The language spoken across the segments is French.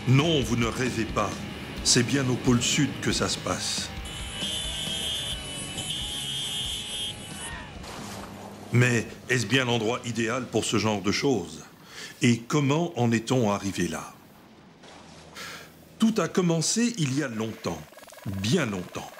Non, vous ne rêvez pas. C'est bien au pôle sud que ça se passe. Mais est-ce bien l'endroit idéal pour ce genre de choses? Et comment en est-on arrivé là? Tout a commencé il y a longtemps, bien longtemps.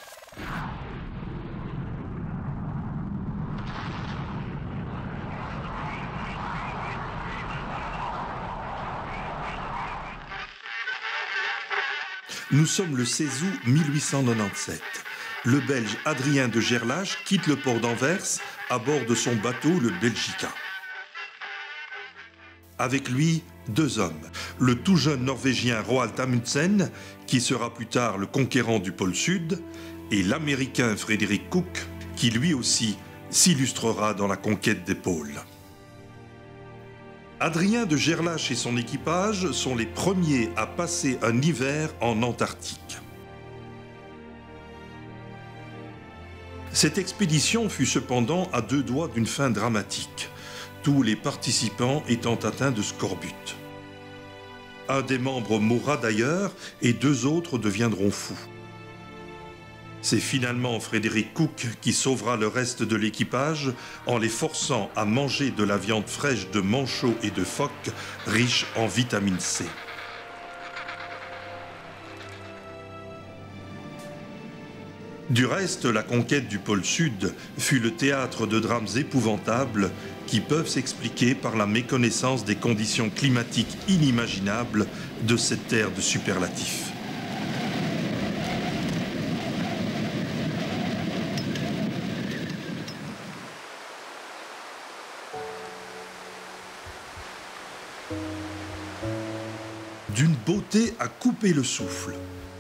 Nous sommes le 16 août 1897. Le Belge Adrien de Gerlache quitte le port d'Anvers à bord de son bateau, le Belgica. Avec lui, deux hommes. Le tout jeune Norvégien Roald Amundsen, qui sera plus tard le conquérant du pôle Sud, et l'Américain Frederick Cook, qui lui aussi s'illustrera dans la conquête des pôles. Adrien de Gerlache et son équipage sont les premiers à passer un hiver en Antarctique. Cette expédition fut cependant à deux doigts d'une fin dramatique, tous les participants étant atteints de scorbut. Un des membres mourra d'ailleurs et deux autres deviendront fous. C'est finalement Frederick Cook qui sauvera le reste de l'équipage en les forçant à manger de la viande fraîche de manchots et de phoques riche en vitamine C. Du reste, la conquête du pôle Sud fut le théâtre de drames épouvantables qui peuvent s'expliquer par la méconnaissance des conditions climatiques inimaginables de cette terre de superlatifs. D'une beauté à couper le souffle,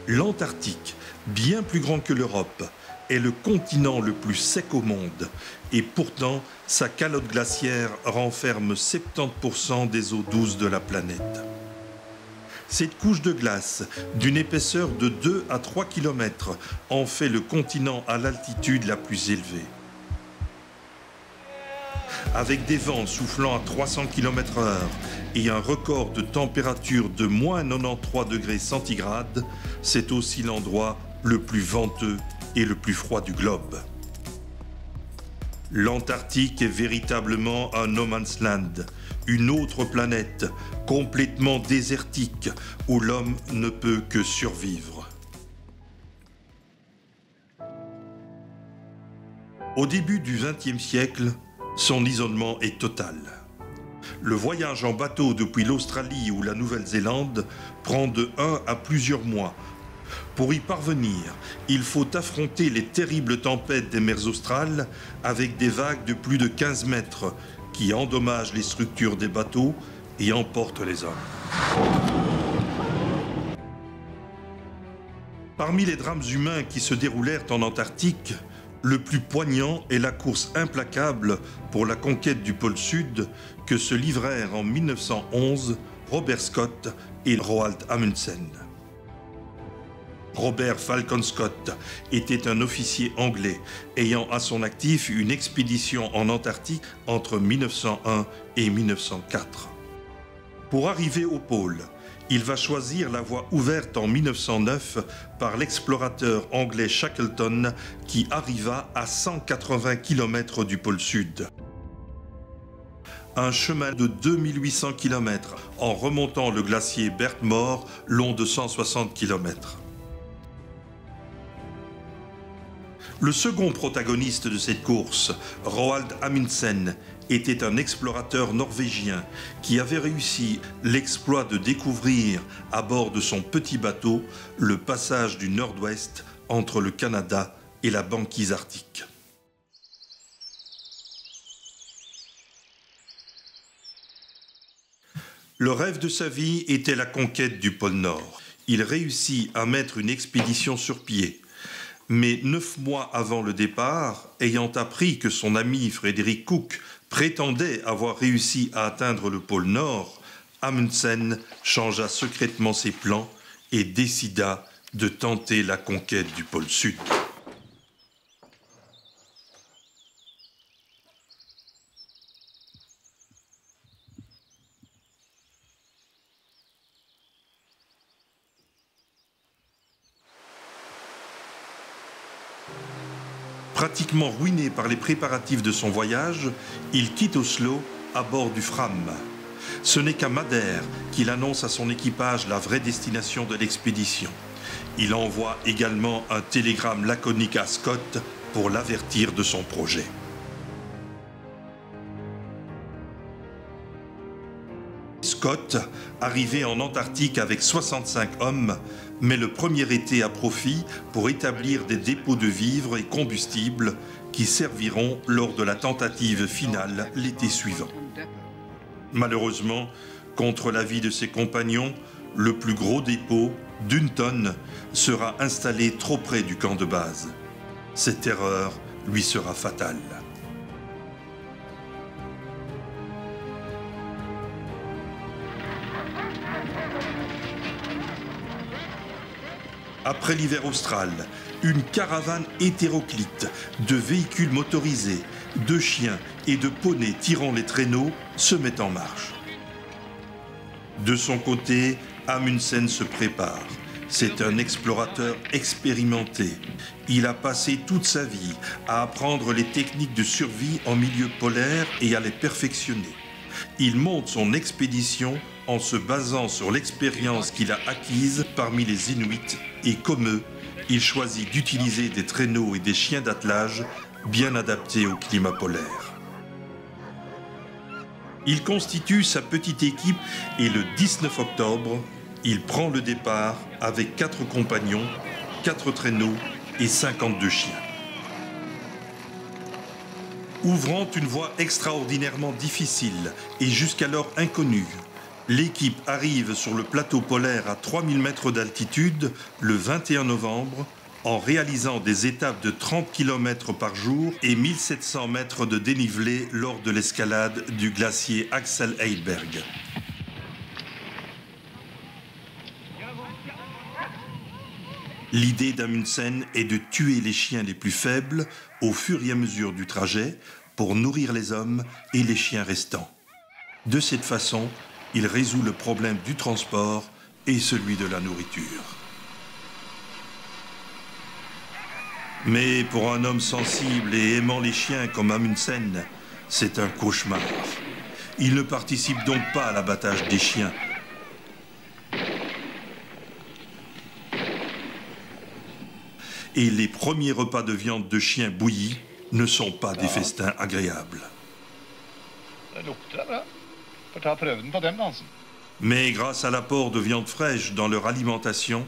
l'Antarctique, bien plus grand que l'Europe, est le continent le plus sec au monde et pourtant sa calotte glaciaire renferme 70% des eaux douces de la planète. Cette couche de glace, d'une épaisseur de 2 à 3 km, en fait le continent à l'altitude la plus élevée. Avec des vents soufflant à 300 km/h et un record de température de moins 93 degrés centigrades, c'est aussi l'endroit le plus venteux et le plus froid du globe. L'Antarctique est véritablement un no man's land, une autre planète complètement désertique où l'homme ne peut que survivre. Au début du XXe siècle, son isolement est total. Le voyage en bateau depuis l'Australie ou la Nouvelle-Zélande prend de 1 à plusieurs mois. Pour y parvenir, il faut affronter les terribles tempêtes des mers australes avec des vagues de plus de 15 mètres qui endommagent les structures des bateaux et emportent les hommes. Parmi les drames humains qui se déroulèrent en Antarctique, le plus poignant est la course implacable pour la conquête du pôle Sud que se livrèrent en 1911 Robert Scott et Roald Amundsen. Robert Falcon Scott était un officier anglais ayant à son actif une expédition en Antarctique entre 1901 et 1904. Pour arriver au pôle, il va choisir la voie ouverte en 1909 par l'explorateur anglais Shackleton qui arriva à 180 km du pôle Sud. Un chemin de 2800 km en remontant le glacier Bertmore long de 160 km. Le second protagoniste de cette course, Roald Amundsen, était un explorateur norvégien qui avait réussi l'exploit de découvrir à bord de son petit bateau le passage du Nord-Ouest entre le Canada et la banquise arctique. Le rêve de sa vie était la conquête du pôle Nord. Il réussit à mettre une expédition sur pied. Mais 9 mois avant le départ, ayant appris que son ami Frederick Cook prétendait avoir réussi à atteindre le pôle Nord, Amundsen changea secrètement ses plans et décida de tenter la conquête du pôle Sud. Pratiquement ruiné par les préparatifs de son voyage, il quitte Oslo à bord du Fram. Ce n'est qu'à Madère qu'il annonce à son équipage la vraie destination de l'expédition. Il envoie également un télégramme laconique à Scott pour l'avertir de son projet. Scott, arrivé en Antarctique avec 65 hommes, met le premier été à profit pour établir des dépôts de vivres et combustibles qui serviront lors de la tentative finale l'été suivant. Malheureusement, contre l'avis de ses compagnons, le plus gros dépôt, d'1 tonne, sera installé trop près du camp de base. Cette erreur lui sera fatale. Après l'hiver austral, une caravane hétéroclite de véhicules motorisés, de chiens et de poneys tirant les traîneaux se met en marche. De son côté, Amundsen se prépare. C'est un explorateur expérimenté. Il a passé toute sa vie à apprendre les techniques de survie en milieu polaire et à les perfectionner. Il monte son expédition en se basant sur l'expérience qu'il a acquise parmi les Inuits et comme eux, il choisit d'utiliser des traîneaux et des chiens d'attelage bien adaptés au climat polaire. Il constitue sa petite équipe et le 19 octobre, il prend le départ avec 4 compagnons, 4 traîneaux et 52 chiens. Ouvrant une voie extraordinairement difficile et jusqu'alors inconnue, l'équipe arrive sur le plateau polaire à 3000 mètres d'altitude le 21 novembre en réalisant des étapes de 30 km par jour et 1700 mètres de dénivelé lors de l'escalade du glacier Axel Heiberg. L'idée d'Amundsen est de tuer les chiens les plus faibles au fur et à mesure du trajet pour nourrir les hommes et les chiens restants. De cette façon, il résout le problème du transport et celui de la nourriture. Mais pour un homme sensible et aimant les chiens comme Amundsen, c'est un cauchemar. Il ne participe donc pas à l'abattage des chiens. Et les premiers repas de viande de chien bouillie ne sont pas des festins agréables. Mais grâce à l'apport de viande fraîche dans leur alimentation,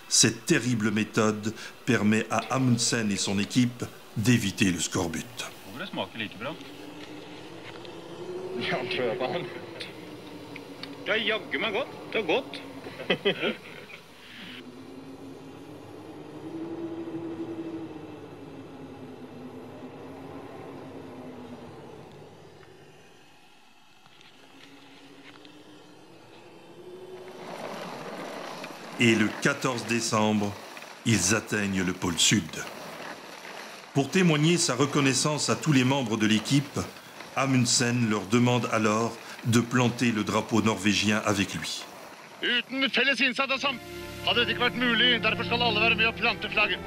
cette terrible méthode permet à Amundsen et son équipe d'éviter le scorbut. Et le 14 décembre, ils atteignent le pôle Sud. Pour témoigner sa reconnaissance à tous les membres de l'équipe, Amundsen leur demande alors de planter le drapeau norvégien avec lui. Uten felles innsats hadde dette ikke vært mulig, derfor skal alle være med å plante flagget.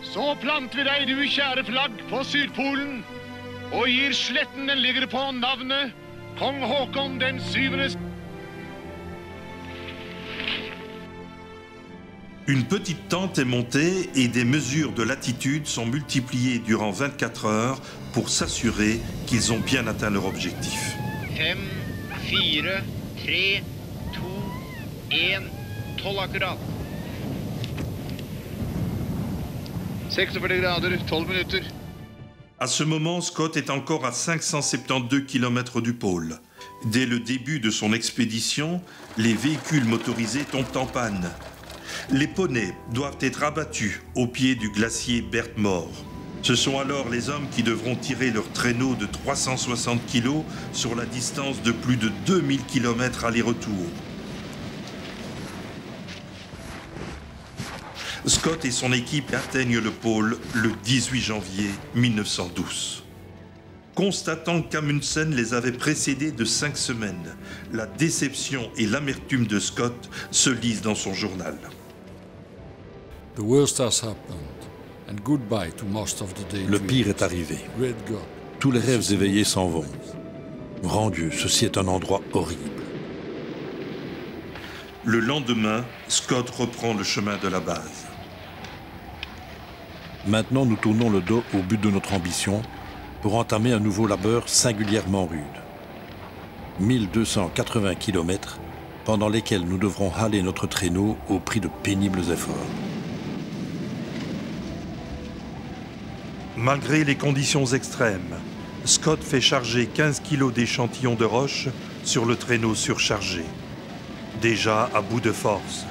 Så planter vi deg, du kjære flagg, på Sydpolen, og gir sletten den ligger på navnet Kong Håkon den 7. Une petite tente est montée et des mesures de latitude sont multipliées durant 24 heures pour s'assurer qu'ils ont bien atteint leur objectif. 5, 4, 3, 2, 1, 12 akkurat. 46 grader, 12 minutes. À ce moment, Scott est encore à 572 km du pôle. Dès le début de son expédition, les véhicules motorisés tombent en panne. Les poneys doivent être abattus au pied du glacier Bertmore. Ce sont alors les hommes qui devront tirer leur traîneau de 360 kg sur la distance de plus de 2000 km aller-retour. Scott et son équipe atteignent le pôle le 18 janvier 1912. Constatant qu'Amundsen les avait précédés de 5 semaines, la déception et l'amertume de Scott se lisent dans son journal. The worst has happened, and goodbye to most of the day. Le pire est arrivé. Great God. Tous les rêves éveillés s'en vont. Grand Dieu, ceci est un endroit horrible. Le lendemain, Scott reprend le chemin de la base. Maintenant, nous tournons le dos au but de notre ambition pour entamer un nouveau labeur singulièrement rude. 1280 km pendant lesquels nous devrons haler notre traîneau au prix de pénibles efforts. Malgré les conditions extrêmes, Scott fait charger 15 kilos d'échantillons de roche sur le traîneau surchargé. Déjà à bout de force,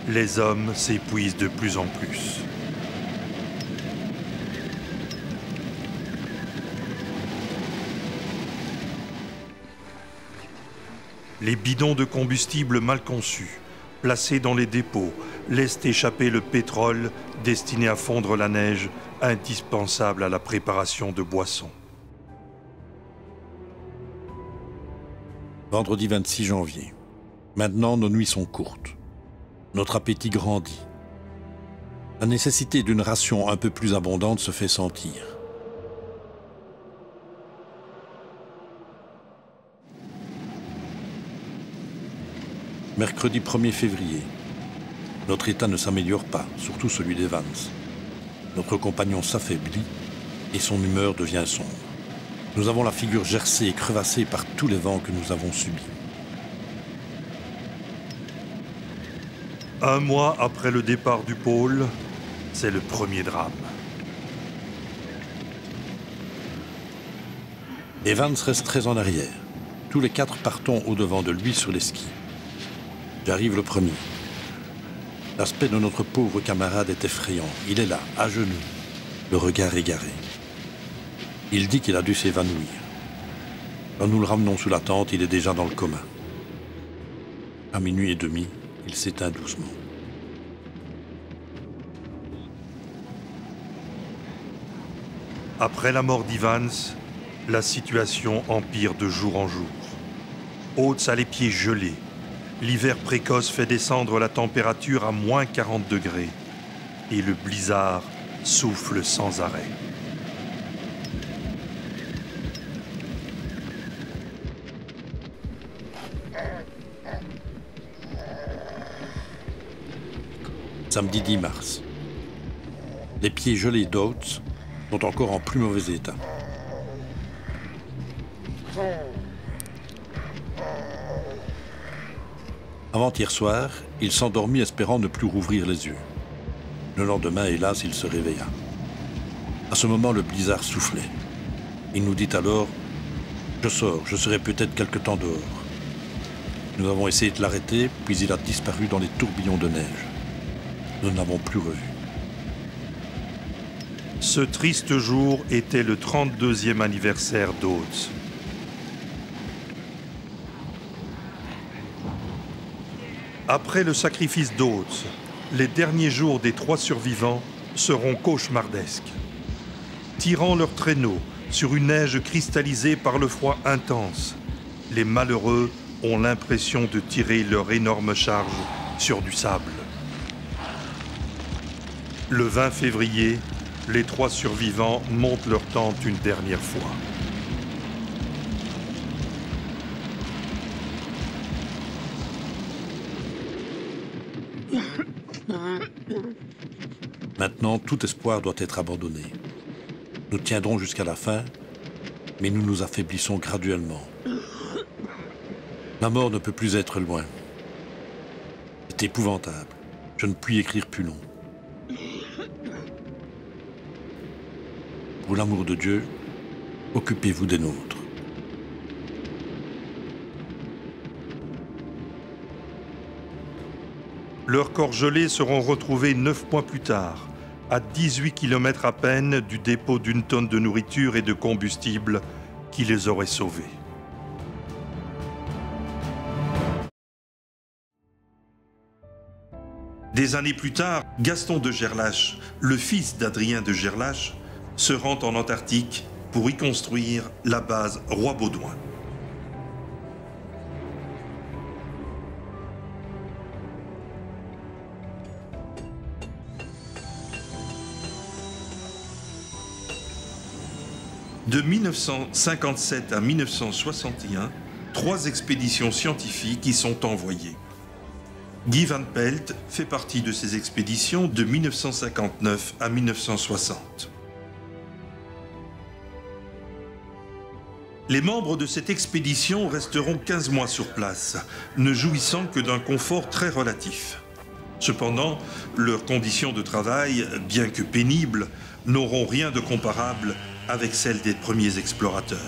les hommes s'épuisent de plus en plus. Les bidons de combustible mal conçus, placés dans les dépôts, laissent échapper le pétrole destiné à fondre la neige, indispensable à la préparation de boissons. Vendredi 26 janvier. Maintenant, nos nuits sont courtes. Notre appétit grandit. La nécessité d'une ration un peu plus abondante se fait sentir. Mercredi 1er février. Notre état ne s'améliore pas, surtout celui d'Evans. Notre compagnon s'affaiblit et son humeur devient sombre. Nous avons la figure gercée et crevassée par tous les vents que nous avons subis. Un mois après le départ du pôle, c'est le premier drame. Evans reste très en arrière. Tous les quatre partons au-devant de lui sur les skis. J'arrive le premier. L'aspect de notre pauvre camarade est effrayant. Il est là, à genoux, le regard égaré. Il dit qu'il a dû s'évanouir. Quand nous le ramenons sous la tente, il est déjà dans le coma. À minuit et demi, il s'éteint doucement. Après la mort d'Evans, la situation empire de jour en jour. Oates a les pieds gelés. L'hiver précoce fait descendre la température à moins 40 degrés. Et le blizzard souffle sans arrêt. Samedi 10 mars. Les pieds gelés d'Oates sont encore en plus mauvais état. Avant-hier soir, il s'endormit espérant ne plus rouvrir les yeux. Le lendemain, hélas, il se réveilla. À ce moment, le blizzard soufflait. Il nous dit alors « Je sors, je serai peut-être quelque temps dehors ». Nous avons essayé de l'arrêter, puis il a disparu dans les tourbillons de neige. Nous ne l'avons plus revu. Ce triste jour était le 32e anniversaire d'Oates. Après le sacrifice d'Oates, les derniers jours des 3 survivants seront cauchemardesques. Tirant leur traîneau sur une neige cristallisée par le froid intense, les malheureux ont l'impression de tirer leur énorme charge sur du sable. Le 20 février, les 3 survivants montent leur tente une dernière fois. Maintenant, tout espoir doit être abandonné. Nous tiendrons jusqu'à la fin, mais nous nous affaiblissons graduellement. La mort ne peut plus être loin. C'est épouvantable. Je ne puis écrire plus long. Pour l'amour de Dieu, occupez-vous des nôtres. Leurs corps gelés seront retrouvés 9 mois plus tard, à 18 km à peine du dépôt d'une tonne de nourriture et de combustible qui les aurait sauvés. Des années plus tard, Gaston de Gerlache, le fils d'Adrien de Gerlache, se rend en Antarctique pour y construire la base Roi-Baudouin. De 1957 à 1961, 3 expéditions scientifiques y sont envoyées. Guy Van Pelt fait partie de ces expéditions de 1959 à 1960. Les membres de cette expédition resteront 15 mois sur place, ne jouissant que d'un confort très relatif. Cependant, leurs conditions de travail, bien que pénibles, n'auront rien de comparable avec celles des premiers explorateurs.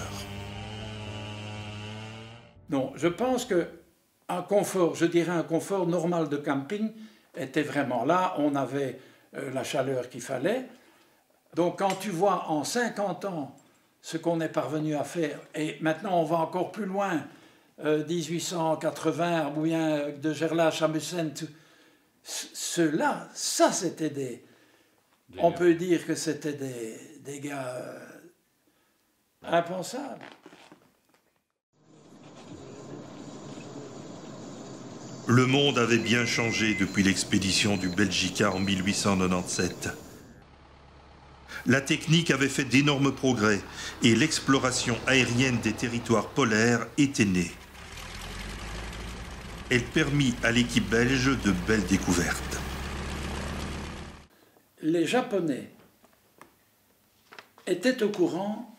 Non, je pense que un confort, je dirais un confort normal de camping était vraiment là. On avait la chaleur qu'il fallait. Donc quand tu vois en 50 ans ce qu'on est parvenu à faire, et maintenant on va encore plus loin, 1880, ou bien de Gerlach à Mussen, ceux-là, ça c'était des on peut dire que c'était des gars impensables. Le monde avait bien changé depuis l'expédition du Belgica en 1897. La technique avait fait d'énormes progrès et l'exploration aérienne des territoires polaires était née. Elle permit à l'équipe belge de belles découvertes. Les Japonais étaient au courant,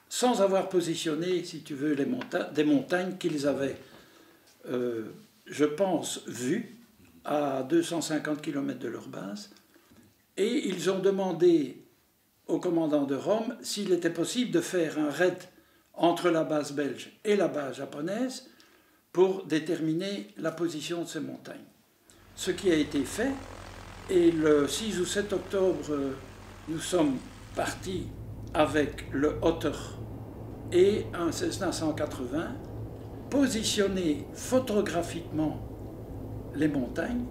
sans avoir positionné, si tu veux, des montagnes qu'ils avaient, je pense, vues à 250 km de leur base. Et ils ont demandé au commandant de Rome s'il était possible de faire un raid entre la base belge et la base japonaise pour déterminer la position de ces montagnes. Ce qui a été fait, et le 6 ou 7 octobre, nous sommes partis avec le Otter et un Cessna 180, positionner photographiquement les montagnes,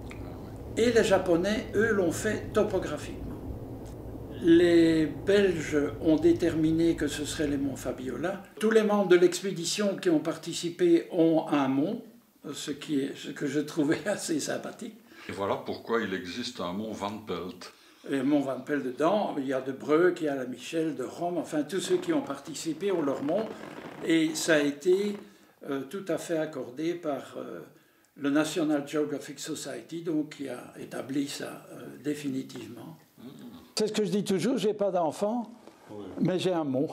et les Japonais, eux, l'ont fait topographiquement. Les Belges ont déterminé que ce serait les monts Fabiola. Tous les membres de l'expédition qui ont participé ont un mont, ce que je trouvais assez sympathique. Et voilà pourquoi il existe un mont Van Pelt. Le mont Van Pelt dedans, il y a de Breuk, il y a la Michel, de Rome, enfin tous ceux qui ont participé ont leur mont. Et ça a été tout à fait accordé par le National Geographic Society, donc qui a établi ça définitivement. C'est ce que je dis toujours, je n'ai pas d'enfant, oui, mais j'ai un mont.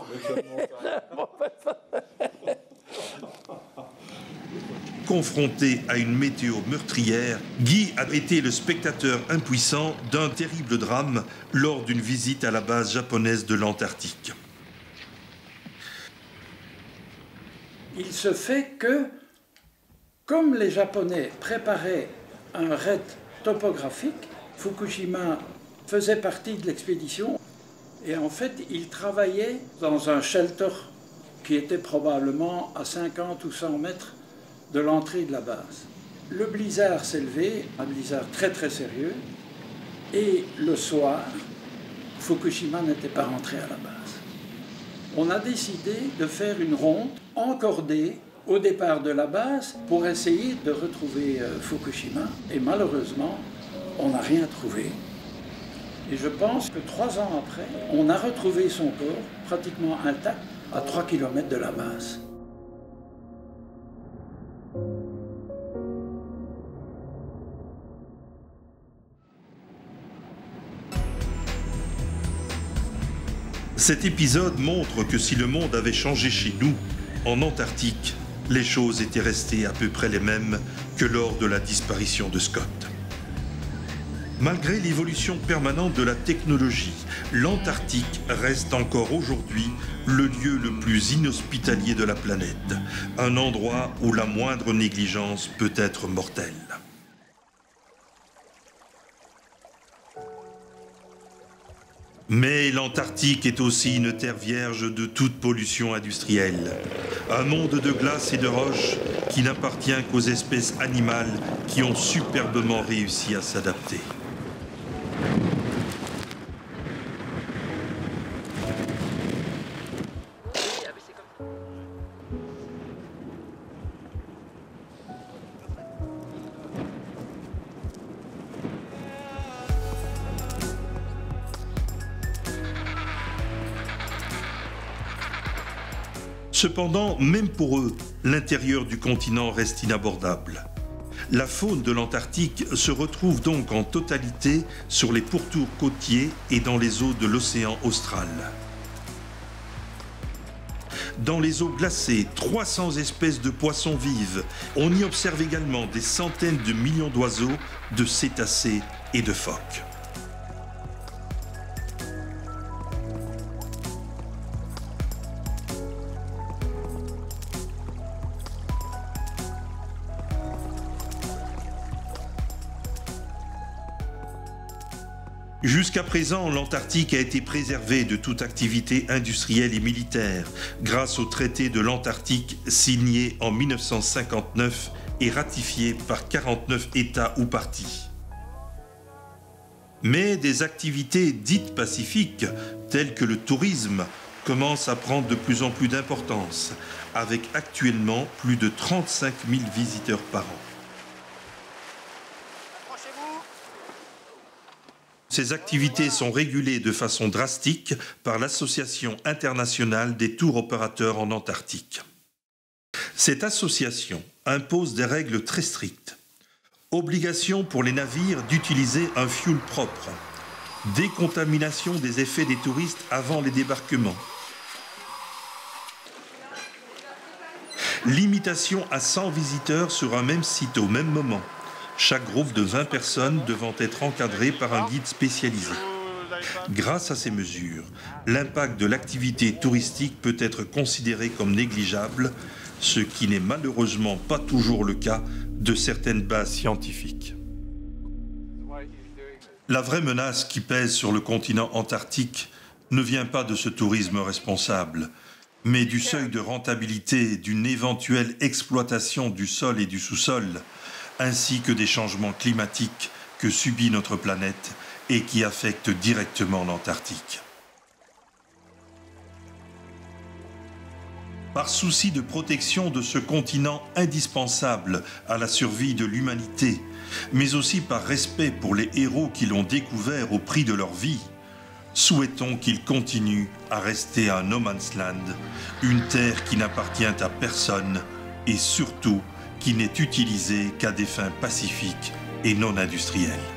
Confronté à une météo meurtrière, Guy a été le spectateur impuissant d'un terrible drame lors d'une visite à la base japonaise de l'Antarctique. Il se fait que, comme les Japonais préparaient un raid topographique, Fukushima faisait partie de l'expédition et en fait ils travaillaient dans un shelter qui était probablement à 50 ou 100 mètres de l'entrée de la base. Le blizzard s'est levé, un blizzard très très sérieux, et le soir, Fukushima n'était pas rentré à la base. On a décidé de faire une ronde encordée au départ de la base pour essayer de retrouver Fukushima, et malheureusement, on n'a rien trouvé. Et je pense que 3 ans après, on a retrouvé son corps pratiquement intact à 3 km de la base. Cet épisode montre que si le monde avait changé chez nous, en Antarctique, les choses étaient restées à peu près les mêmes que lors de la disparition de Scott. Malgré l'évolution permanente de la technologie, l'Antarctique reste encore aujourd'hui le lieu le plus inhospitalier de la planète, un endroit où la moindre négligence peut être mortelle. Mais l'Antarctique est aussi une terre vierge de toute pollution industrielle. Un monde de glace et de roches qui n'appartient qu'aux espèces animales qui ont superbement réussi à s'adapter. Cependant, même pour eux, l'intérieur du continent reste inabordable. La faune de l'Antarctique se retrouve donc en totalité sur les pourtours côtiers et dans les eaux de l'océan austral. Dans les eaux glacées, 300 espèces de poissons vivent. On y observe également des centaines de millions d'oiseaux, de cétacés et de phoques. Jusqu'à présent, l'Antarctique a été préservée de toute activité industrielle et militaire grâce au traité de l'Antarctique signé en 1959 et ratifié par 49 États ou parties. Mais des activités dites pacifiques, telles que le tourisme, commencent à prendre de plus en plus d'importance, avec actuellement plus de 35 000 visiteurs par an. Ces activités sont régulées de façon drastique par l'Association internationale des tours opérateurs en Antarctique. Cette association impose des règles très strictes. Obligation pour les navires d'utiliser un fuel propre. Décontamination des effets des touristes avant les débarquements. Limitation à 100 visiteurs sur un même site au même moment. Chaque groupe de 20 personnes devant être encadré par un guide spécialisé. Grâce à ces mesures, l'impact de l'activité touristique peut être considéré comme négligeable, ce qui n'est malheureusement pas toujours le cas de certaines bases scientifiques. La vraie menace qui pèse sur le continent antarctique ne vient pas de ce tourisme responsable, mais du seuil de rentabilité d'une éventuelle exploitation du sol et du sous-sol, ainsi que des changements climatiques que subit notre planète et qui affectent directement l'Antarctique. Par souci de protection de ce continent indispensable à la survie de l'humanité, mais aussi par respect pour les héros qui l'ont découvert au prix de leur vie, souhaitons qu'il continue à rester un no man's land, une terre qui n'appartient à personne et surtout qui n'est utilisée qu'à des fins pacifiques et non industrielles.